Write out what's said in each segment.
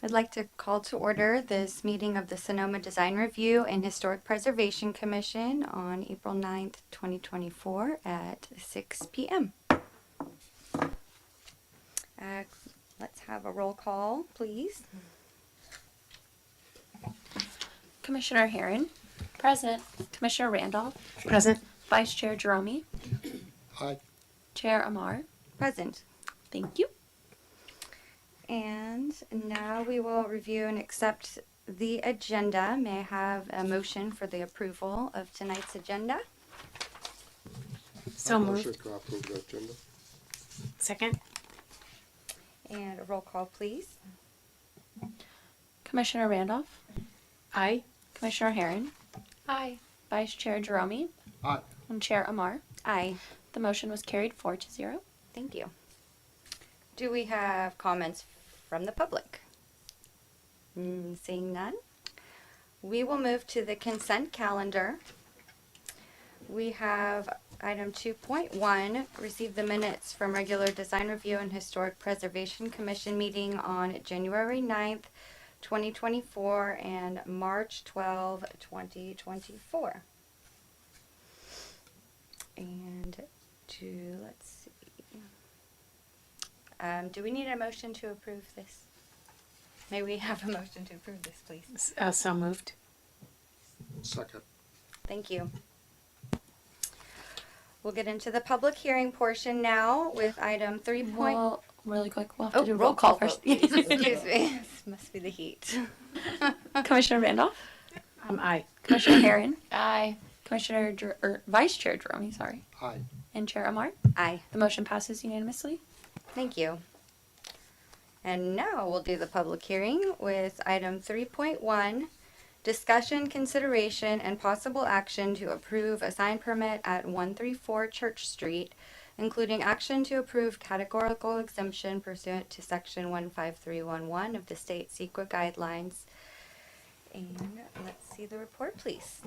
I'd like to call to order this meeting of the Sonoma Design Review and Historic Preservation Commission on April 9th, 2024 at 6 p.m. Let's have a roll call, please. Commissioner HAREN. Present. Commissioner Randolph. Present. Vice Chair JAHROMI. Aye. Chair AMAR. Present. Thank you. And now we will review and accept the agenda. May I have a motion for the approval of tonight's agenda? So Motion moved. to approve the agenda. Second. And a roll call, please. Commissioner Randolph. Aye. Commissioner HAREN. Aye. Vice Chair JAHROMI. Aye. And Chair AMAR. Aye. The motion was carried 4-0. Thank you. Do we have comments from the public? Seeing none, we will move to the consent calendar. We have item 2.1, receive the minutes from regular Design Review and Historic Preservation Commission meeting on January 9th, 2024 and March 12, 2024. And let's see. Do we need a motion to approve this? May we have a motion to approve this, please? So moved. Second. Thank you. We'll get into the public hearing portion now with item 3. Well, really quick, we'll have to do roll roll call vote, first. please. Excuse me. This must be the heat. Commissioner Randolph. Aye. Commissioner HAREN. Aye. Vice Chair JAHROMI, sorry. Aye. And Chair AMAR. Aye. The motion passes unanimously. Thank you. And now we'll do the public hearing with item 3.1, discussion, consideration, and possible action to approve a sign permit at 134 Church Street, including action to approve categorical exemption pursuant to section 15311 of the State CEQA Guidelines. And let's see the report, please.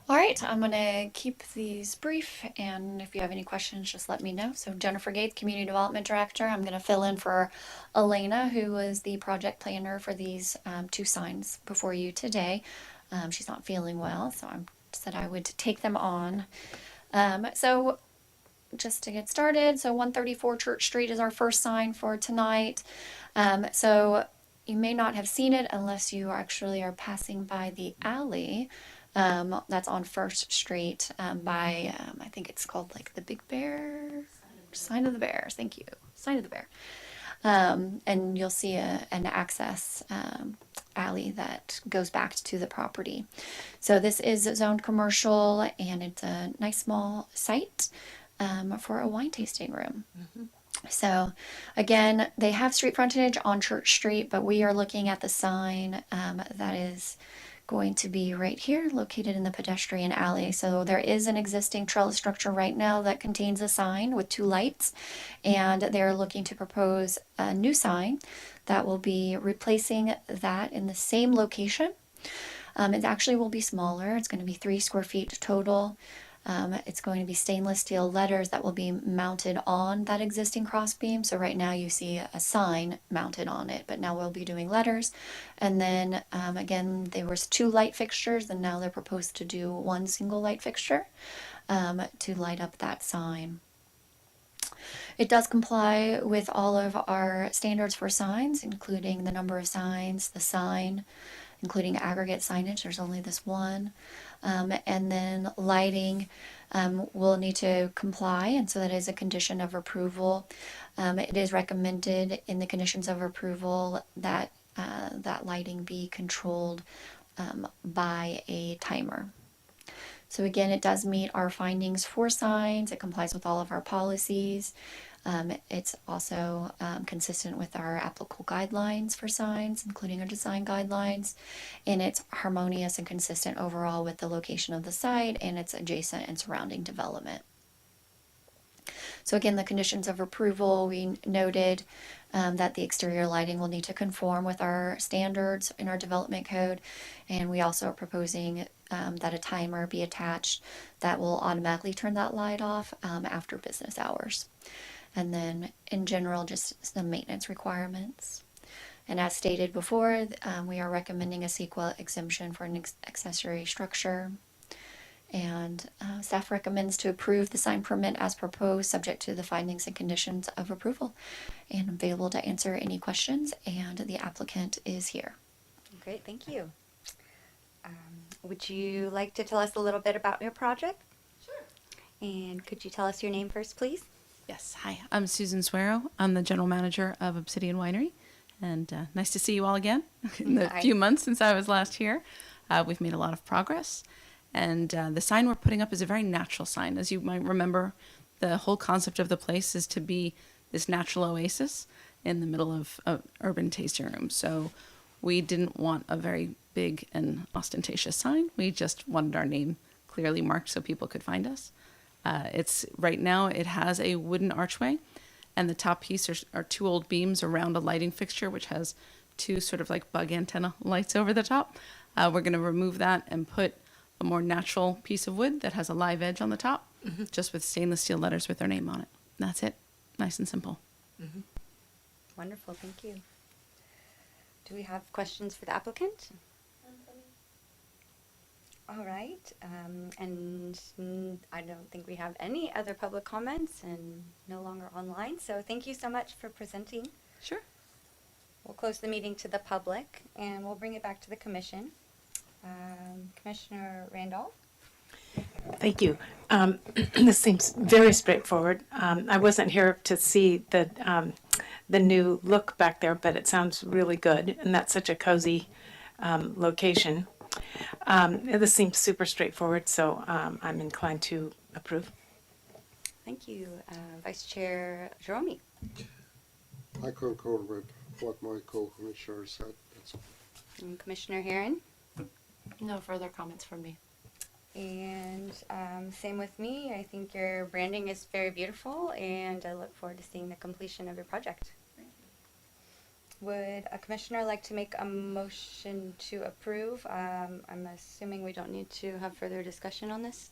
All right, I'm going to keep these brief, and if you have any questions, just let me know. So Jennifer Gates, Community Development Director. I'm going to fill in for Elena, who was the project planner for these 2 signs before you today. She's not feeling well, so I said I would take them on. So just to get started, so 134 Church Street is our first sign for tonight. So you may not have seen it unless you actually are passing by the alley. That's on First Street by, I think it's called like the Big Bear, Sign of the Bears. Thank you. Sign of the Bear. And you'll see an access alley that goes back to the property. So this is zoned commercial, and it's a nice small site for a wine tasting room. So again, they have street frontage on Church Street, but we are looking at the sign that is going to be right here, located in the pedestrian alley. So there is an existing trellis structure right now that contains a sign with 2 lights, and they're looking to propose a new sign that will be replacing that in the same location. It actually will be smaller. It's going to be 3 square feet total. It's going to be stainless steel letters that will be mounted on that existing crossbeam. So right now you see a sign mounted on it, but now we'll be doing letters. And then again, there was 2 light fixtures, and now they're proposed to do 1 single light fixture to light up that sign. It does comply with all of our standards for signs, including the number of signs, the sign, including aggregate signage. There's only this one. And then lighting will need to comply, and so that is a condition of approval. It is recommended in the conditions of approval that that lighting be controlled by a timer. So again, it does meet our findings for signs. It complies with all of our policies. It's also consistent with our applicable guidelines for signs, including our design guidelines, and it's harmonious and consistent overall with the location of the site and its adjacent and surrounding development. So again, the conditions of approval, we noted that the exterior lighting will need to conform with our standards in our development code, and we also are proposing that a timer be attached that will automatically turn that light off after business hours. And then in general, just some maintenance requirements. And as stated before, we are recommending a CEQA exemption for an accessory structure. And staff recommends to approve the sign permit as proposed, subject to the findings and conditions of approval. And I'm available to answer any questions, and the applicant is here. Great, thank you. Would you like to tell us a little bit about your project? Sure. And could you tell us your name first, please? Yes, hi. I'm Susan Swerow. I'm the general manager of Obsidian Winery, and nice to see you all again. In the Hi. few months since I was last here, we've made a lot of progress, and the sign we're putting up is a very natural sign. As you might remember, the whole concept of the place is to be this natural oasis in the middle of urban tasting room. So we didn't want a very big and ostentatious sign. We just wanted our name clearly marked so people could find us. It's right now it has a wooden archway, and the top piece are two old beams around a lighting fixture, which has two sort of like bug antenna lights over the top. We're going to remove that and put a more natural piece of wood that has a live edge on the top, just with stainless steel letters with their name on it. That's it. Nice and simple. Wonderful, thank you. Do we have questions for the applicant? All right, and I don't think we have any other public comments and no longer online, so thank you so much for presenting. Sure. We'll close the meeting to the public and we'll bring it back to the commission. Commissioner Randolph? Thank you. This seems very straightforward. I wasn't here to see the new look back there, but it sounds really good, and that's such a cozy location. This seems super straightforward, so I'm inclined to approve. Thank you. Vice Chair JAHROMI? I concur with what my co-commissioner said. That's all. And Commissioner HAREN? No further comments from me. And same with me. I think your branding is very beautiful, and I look forward to seeing the completion of your project. Would a commissioner like to make a motion to approve? I'm assuming we don't need to have further discussion on this.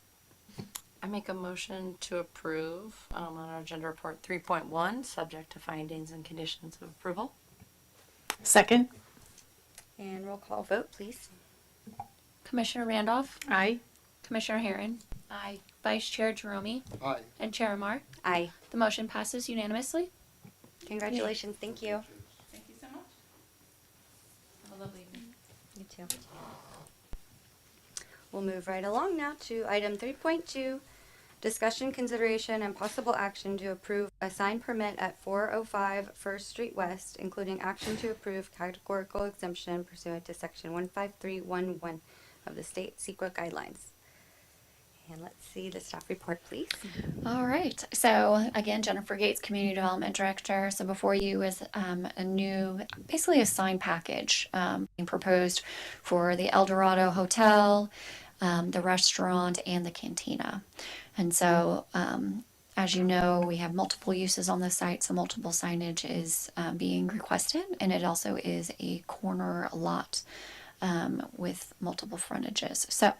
I make a motion to approve on our agenda report 3.1, subject to findings and conditions of approval. Second? And roll call vote, please. Commissioner Randolph, Aye. Commissioner Herron, Aye. Vice Chair JAHROMI, Aye. and Chair AMAR. Aye. The motion passes unanimously. Congratulations. Thank you. Thank you so much. Have a lovely evening. You too. We'll move right along now to item 3.2, discussion, consideration, and possible action to approve a sign permit at 405 First Street West, including action to approve categorical exemption pursuant to section 15311 of the State CEQA Guidelines. And let's see the staff report, please. All right. So again, Jennifer Gates, Community Development Director. So before you is a new, basically a sign package being proposed for the El Dorado Hotel, the restaurant, and the cantina. And so, as you know, we have multiple uses on the site, so multiple signage is being requested, and it also is a corner lot with multiple frontages. So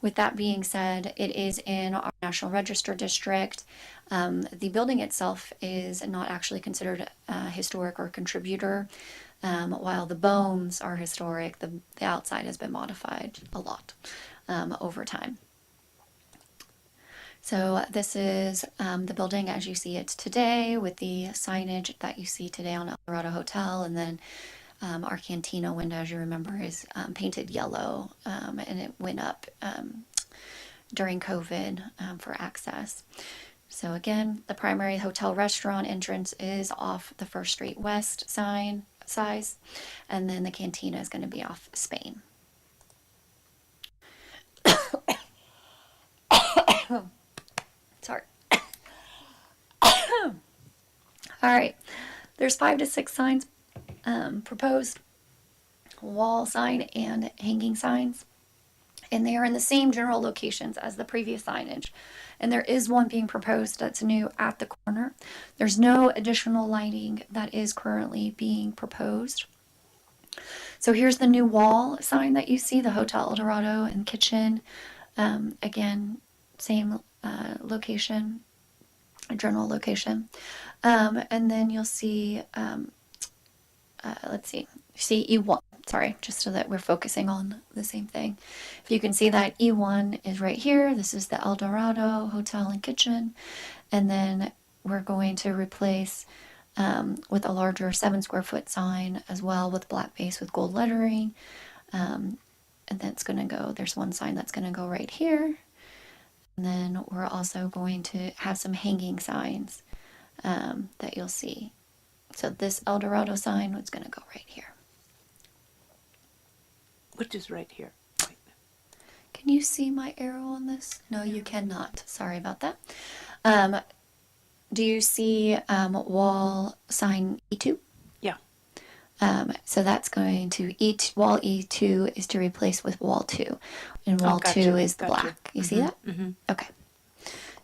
with that being said, it is in our National Register district. The building itself is not actually considered historic or contributor. While the bones are historic, the outside has been modified a lot over time. So this is the building as you see it today, with the signage that you see today on El Dorado Hotel, and then our cantina window, as you remember, is painted yellow, and it went up during COVID for access. So again, the primary hotel restaurant entrance is off the First Street West size, and then the cantina is going to be off Spain. Sorry. All right. There's 5 to 6 signs proposed, wall sign and hanging signs, and they are in the same general locations as the previous signage. And there is one being proposed that's new at the corner. There's no additional lighting that is currently being proposed. So here's the new wall sign that you see, the Hotel El Dorado and kitchen. Again, same location, general location. And then you'll see let's see, E1, sorry, just so that we're focusing on the same thing. If you can see that E1 is right here, this is the El Dorado Hotel and Kitchen, and then we're going to replace with a larger 7 square foot sign as well with black base with gold lettering. And that's going to go, there's one sign that's going to go right here. And then we're also going to have some hanging signs that you'll see. So this El Dorado sign is going to go right here. Which is right here. Right. Can you see my arrow on this? No, you cannot. Sorry about that. Do you see wall sign E2? Yeah. So that's going to wall E2 is to replace with wall 2. And wall gotcha, 2 is the gotcha. black. You see that? Mm-hmm. Okay.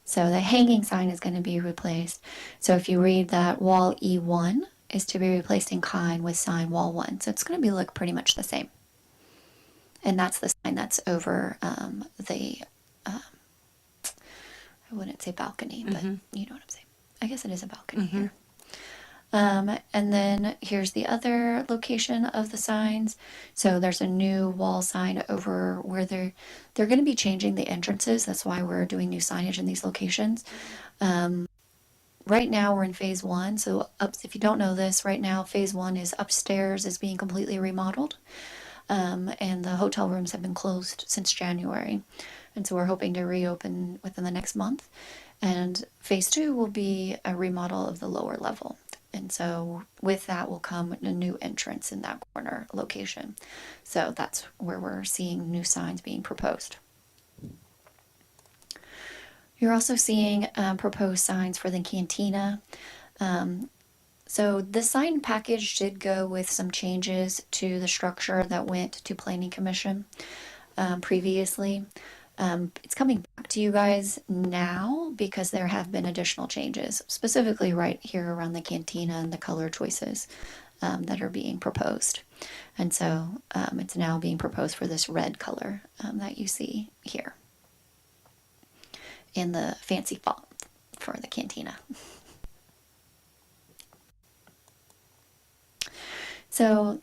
So the hanging sign is going to be replaced. So if you read that, wall E1 is to be replaced in kind with sign wall 1. So it's going to be look pretty much the same. And that's the sign that's over the, I wouldn't say balcony, but you know what I'm saying. I guess it is a balcony here. And then here's the other location of the signs. So there's a new wall sign over where they're going to be changing the entrances. That's why we're doing new signage in these locations. Right now we're in phase 1. So if you don't know this, right now phase 1 is upstairs is being completely remodeled. And the hotel rooms have been closed since January. And so we're hoping to reopen within the next month. And phase 2 will be a remodel of the lower level. And so with that will come a new entrance in that corner location. So that's where we're seeing new signs being proposed. You're also seeing proposed signs for the cantina. So the sign package did go with some changes to the structure that went to Planning Commission previously. It's coming back to you guys now because there have been additional changes, specifically right here around the cantina and the color choices that are being proposed. And so it's now being proposed for this red color that you see here in the fancy font for the cantina. So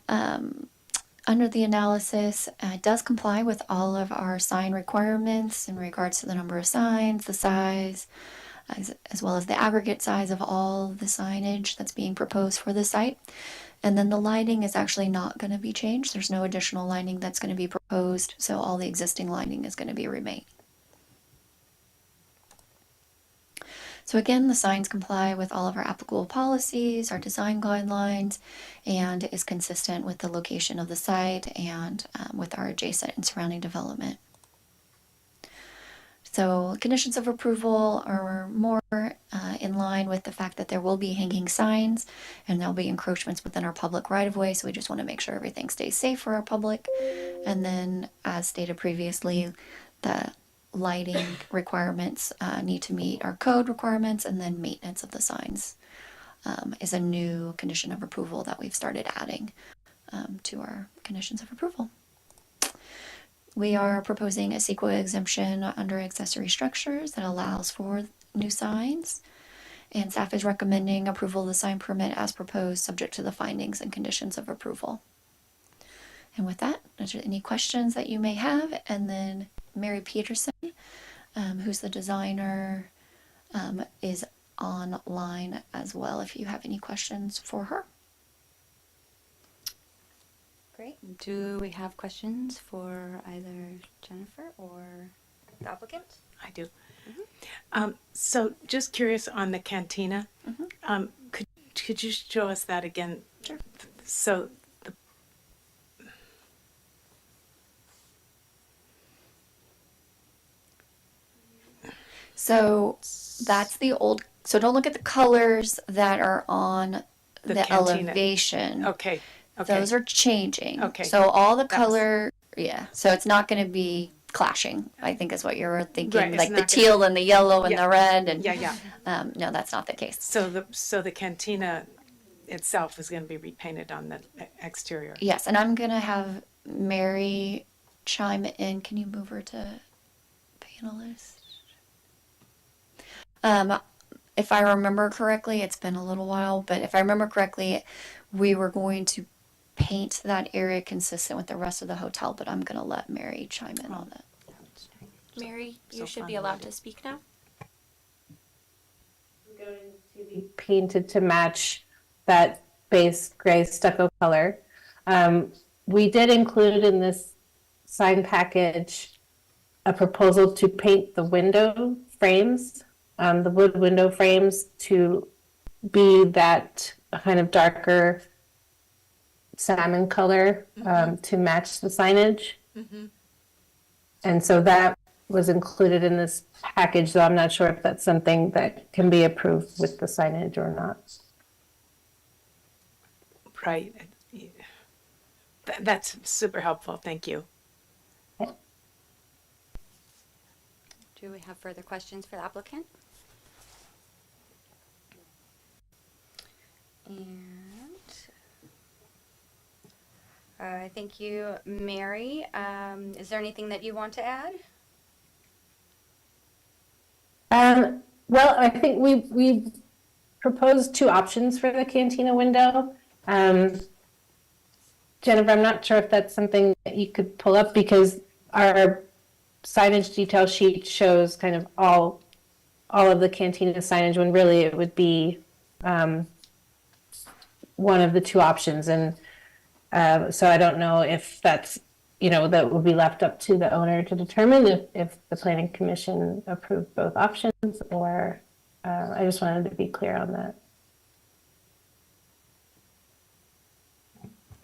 under the analysis, it does comply with all of our sign requirements in regards to the number of signs, the size, as well as the aggregate size of all the signage that's being proposed for the site. And then the lighting is actually not going to be changed. There's no additional lighting that's going to be proposed, so all the existing lighting is going to be remain. So again, the signs comply with all of our applicable policies, our design guidelines, and is consistent with the location of the site and with our adjacent and surrounding development. So conditions of approval are more in line with the fact that there will be hanging signs and there'll be encroachments within our public right-of-way. So we just want to make sure everything stays safe for our public. And then as stated previously, the lighting requirements need to meet our code requirements, and then maintenance of the signs is a new condition of approval that we've started adding to our conditions of approval. We are proposing a CEQA exemption under accessory structures that allows for new signs, and staff is recommending approval of the sign permit as proposed, subject to the findings and conditions of approval. And with that, is there any questions that you may have? And then Mary Peterson, who's the designer, is online as well if you have any questions for her. Great. Do we have questions for either Jennifer or the applicant? I do. So just curious on the cantina. Could you show us that again? Sure. So So that's the old, so don't look at the colors that are on the cantina. elevation. okay. Those are changing. Okay. So all the That's- color, yeah. So it's not going to be clashing, I think is what you're thinking. Right, it's Like the not gonna- teal and the yellow and Yeah. the red. And Yeah. no, that's not the case. So the cantina itself is going to be repainted on the exterior. Yes, and I'm going to have Mary chime in. Can you move her to panelist? If I remember correctly, it's been a little while, but if I remember correctly, we were going to paint that area consistent with the rest of the hotel, but I'm going to let Mary chime in on that. Mary, you So should be fun allowed worded. to speak now. Going to be painted to match that base gray stucco color. We did include in this sign package a proposal to paint the window frames, the wood window frames, to be that kind of darker salmon color to match the signage. And so that was included in this package, though I'm not sure if that's something that can be approved with the signage or not. Right. That's super helpful. Thank you. Do we have further questions for the applicant? And thank you, Mary. Is there anything that you want to add? Well, I think we proposed two options for the cantina window. Jennifer, I'm not sure if that's something that you could pull up, because our signage detail sheet shows kind of all of the cantina signage, when really it would be one of the two options. And so I don't know if that's, that would be left up to the owner to determine if the planning commission approved both options, or I just wanted to be clear on that.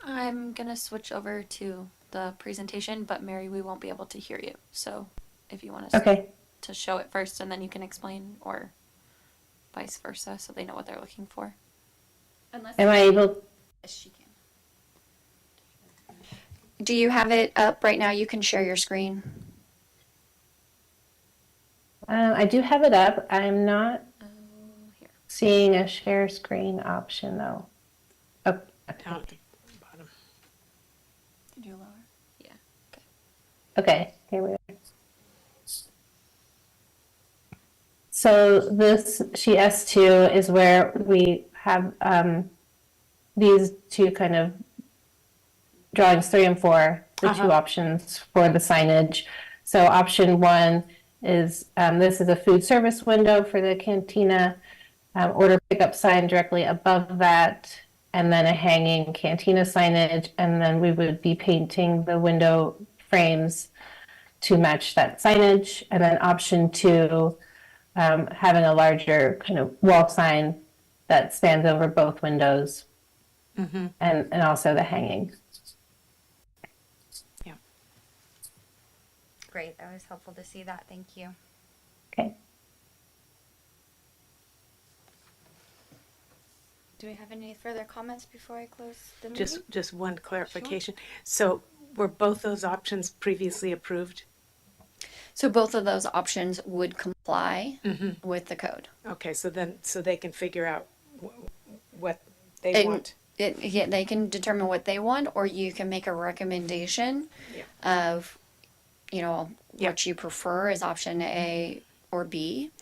I'm going to switch over to the presentation, but Mary, we won't be able to hear you. So if you want us Okay. to show it first and then you can explain, or vice versa, so they know what they're looking for. Unless Am I able? Yes, she can. Do you have it up right now? You can share your screen. I do have it up. I'm not Here. seeing a share screen option, though. Oh, Down at the bottom. Did you lower? okay, here we are. So this sheet S2 is where we have these two kind of drawings 3 and 4, the two options for the signage. So option 1 is this is a food service window for the cantina, order pickup sign directly above that, and then a hanging cantina signage, and then we would be painting the window frames to match that signage. And then option 2, having a larger kind of wall sign that spans over both windows, and also the hanging. Great, that was helpful to see that. Thank you. Okay. Do we have any further comments before I close the meeting? Just one clarification. So were both those options previously approved? So both of those options would comply with the code. Okay, so they can figure out what they And want. Yeah, they can determine what they want, or you can make a recommendation of, what you prefer is option A or B,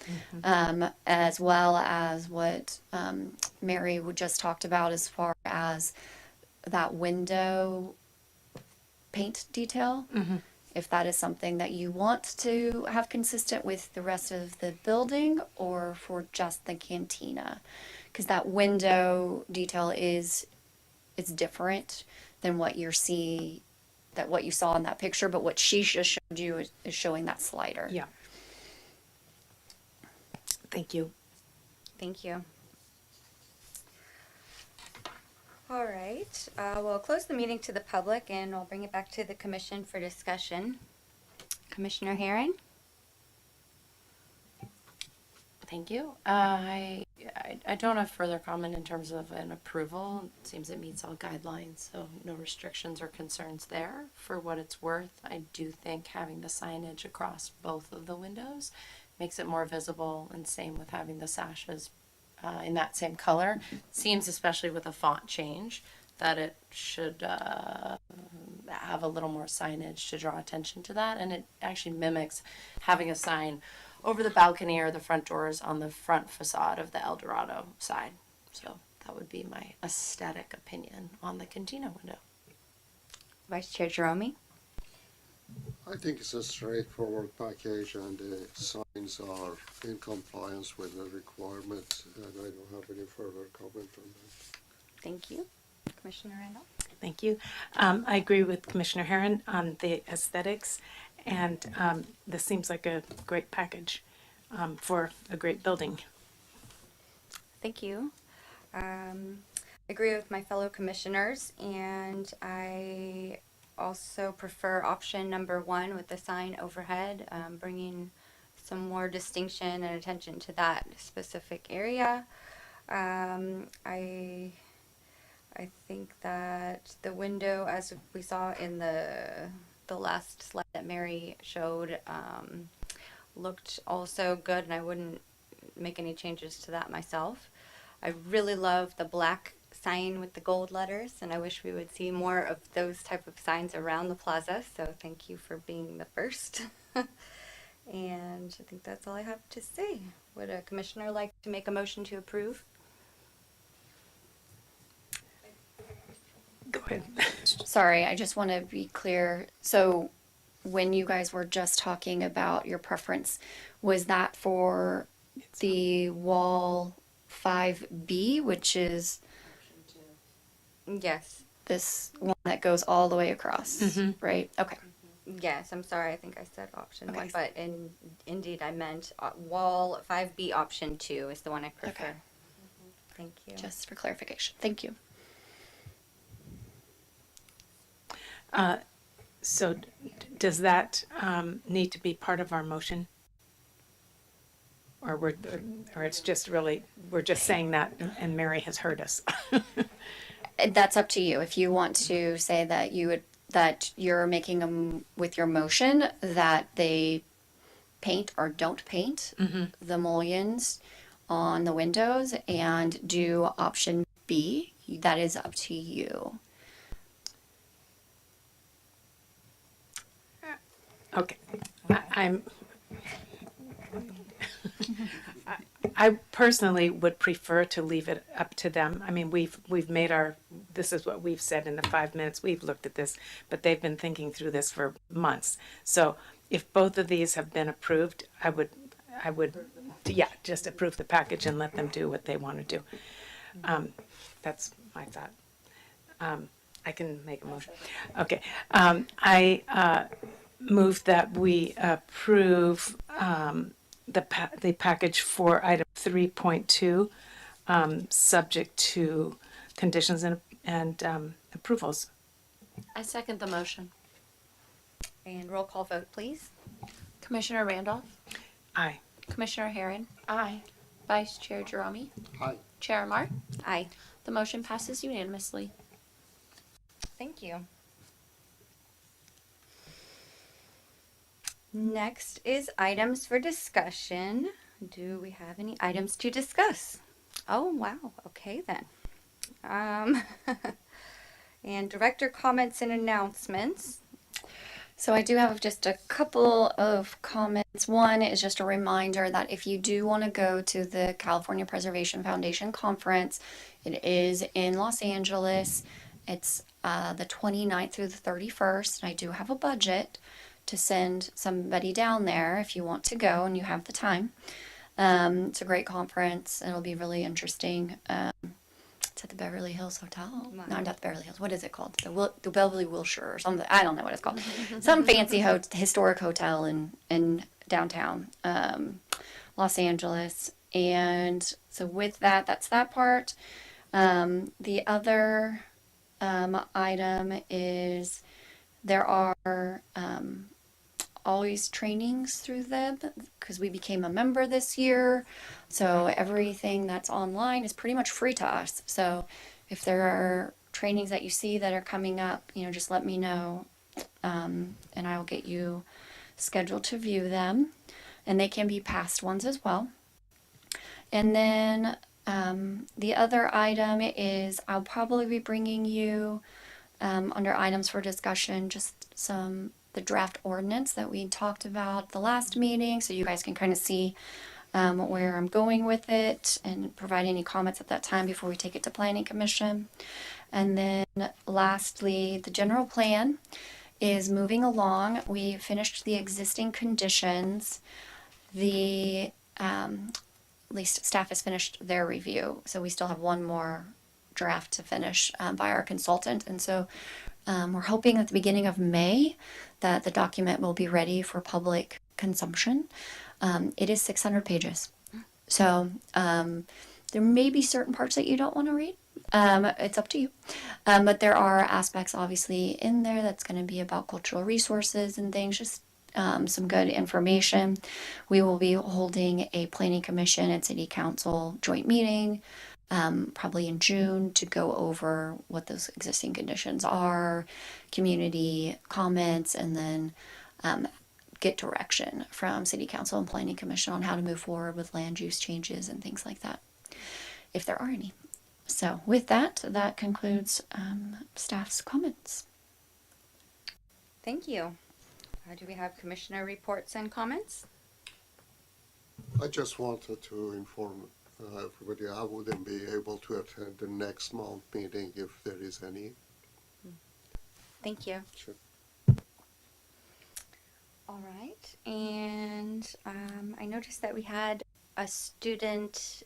as well as what Mary would just talked about as far as that window paint detail. If that is something that you want to have consistent with the rest of the building, or for just the cantina, because that window detail is different than what you saw in that picture, but what she just showed you is showing that slider. Yeah. Thank you. Thank you. All right, we'll close the meeting to the public and we'll bring it back to the commission for discussion. Commissioner HAREN? Thank you. I don't have further comment in terms of an approval. It seems it meets all guidelines, so no restrictions or concerns there. For what it's worth, I do think having the signage across both of the windows makes it more visible, and same with having the sashes in that same color. Seems, especially with a font change, that it should have a little more signage to draw attention to that, and it actually mimics having a sign over the balcony or the front doors on the front facade of the El Dorado side. So That would be my aesthetic opinion on the cantina window. Vice Chair JAHROMI? I think it's a straightforward package and the signs are in compliance with the requirements, and I don't have any further comment on that. Thank you. Commissioner Randolph? Thank you. I agree with Commissioner Herron on the aesthetics, and this seems like a great package for a great building. Thank you. Agree with my fellow commissioners, and I also prefer option number 1 with the sign overhead, bringing some more distinction and attention to that specific area. I think that the window, as we saw in the last slide that Mary showed, looked also good, and I wouldn't make any changes to that myself. I really love the black sign with the gold letters, and I wish we would see more of those type of signs around the plaza, so thank you for being the first. And I think that's all I have to say. Would a commissioner like to make a motion to approve? Go ahead. Sorry, I just want to be clear. So when you guys were just talking about your preference, was that for the wall 5B, which is Yes. this one that goes all the way across, right? Okay. Yes, I'm sorry, I think I said option Okay. 1, but indeed I meant wall 5B option 2 is the one I prefer. Okay. Thank you. Just for clarification. Thank you. So does that need to be part of our motion? Or it's just really, we're just saying that and Mary has heard us. That's up to you. If you want to say that you're making with your motion that they paint or don't paint the mullions on the windows and do option B, that is up to you. Okay, I personally would prefer to leave it up to them. I mean, we've made this is what we've said in the 5 minutes we've looked at this, but they've been thinking through this for months. So if both of these have been approved, I would, just approve the package and let them do what they want to do. That's my thought. I can make a motion. Okay, I move that we approve the package for item 3.2, subject to conditions and approvals. I second the motion. And roll call vote, please. Commissioner Randolph, Aye. Commissioner Herron, Aye. Vice Chair JAHROMI, Hi. Chair AMAR. Aye. The motion passes unanimously. Thank you. Next is items for discussion. Do we have any items to discuss? Oh, wow. Okay, then. And director comments and announcements. So I do have just a couple of comments. One is just a reminder that if you do want to go to the California Preservation Foundation conference, it is in Los Angeles. It's the 29th through the 31st. And I do have a budget to send somebody down there if you want to go and you have the time. It's a great conference. It'll be really interesting. It's at the Beverly Hills Hotel. Wow. No, not the Beverly Hills. What is it called? The Beverly Wilshire or something. I don't know what it's called. Some fancy historic hotel in downtown Los Angeles. And so with that, that's that part. The other item is there are always trainings through them because we became a member this year. So everything that's online is pretty much free to us. So if there are trainings that you see that are coming up, just let me know, and I'll get you scheduled to view them. And they can be past ones as well. And then the other item is I'll probably be bringing you under items for discussion just the draft ordinance that we talked about the last meeting, so you guys can kind of see where I'm going with it and provide any comments at that time before we take it to Planning Commission. And then lastly, the general plan is moving along. We finished the existing conditions. At least staff has finished their review, so we still have one more draft to finish by our consultant. And so we're hoping at the beginning of May that the document will be ready for public consumption. It is 600 pages. So there may be certain parts that you don't want to read. It's up to you. But there are aspects obviously in there that's going to be about cultural resources and things, just some good information. We will be holding a planning commission and city council joint meeting probably in June to go over what those existing conditions are, community comments, and then get direction from city council and planning commission on how to move forward with land use changes and things like that, if there are any. So with that, that concludes staff's comments. Thank you. Do we have commissioner reports and comments? I just wanted to inform everybody I wouldn't be able to attend the next month meeting if there is any. Thank you. Sure. All right. And I noticed that we had a student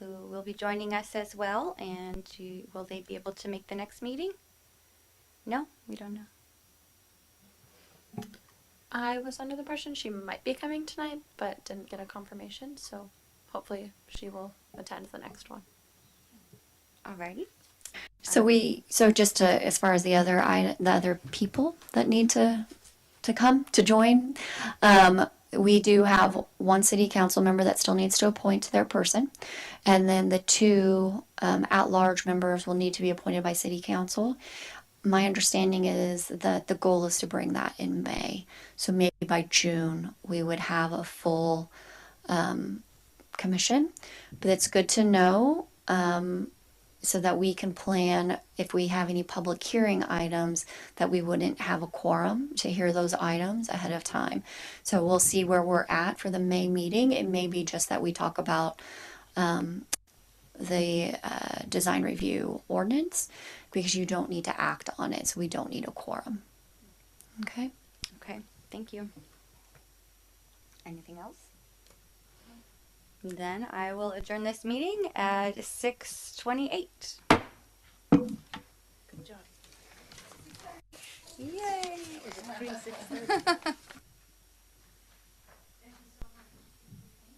who will be joining us as well. And will they be able to make the next meeting? No, we don't know. I was under the impression she might be coming tonight, but didn't get a confirmation, so hopefully she will attend the next one. Alrighty. So just to, as far as the other people that need to come to join, we do have one city council member that still needs to appoint their person, and then the two at-large members will need to be appointed by city council. My understanding is that the goal is to bring that in May. So maybe by June we would have a full commission. But it's good to know so that we can plan if we have any public hearing items that we wouldn't have a quorum to hear those items ahead of time. So we'll see where we're at for the May meeting. It may be just that we talk about the design review ordinance, because you don't need to act on it, so we don't need a quorum. Okay? Okay, thank you. Anything else? Then I will adjourn this meeting at 6:28. Good job. Yay! Is it 3:30?